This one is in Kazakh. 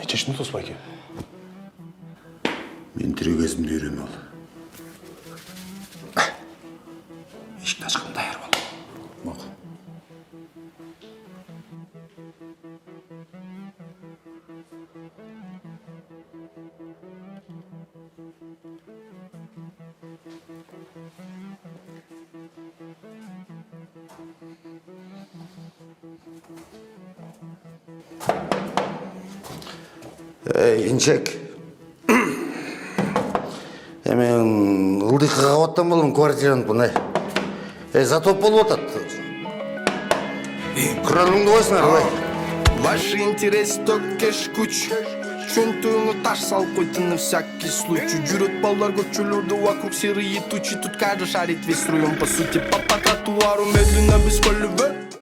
Neçe yaşında Tosba ki? Мен тірі кезімде үйрен ал. Ешікті ашқым даяр бол. Мақұл. Инчек. Мен ылдыйқыға оттан болым квартираны бұнай. Затоп болып отат. Құраныңды қойсыңар, бай. Ваши интересы төккеш күч. Чөнтүүңү таш салып койтын на всякий случай. Жүрөт балдар көчөлөрдө вокруг серые тучи. Тут каждый шарит весь строем по сути. По тротуару медленно без колебе.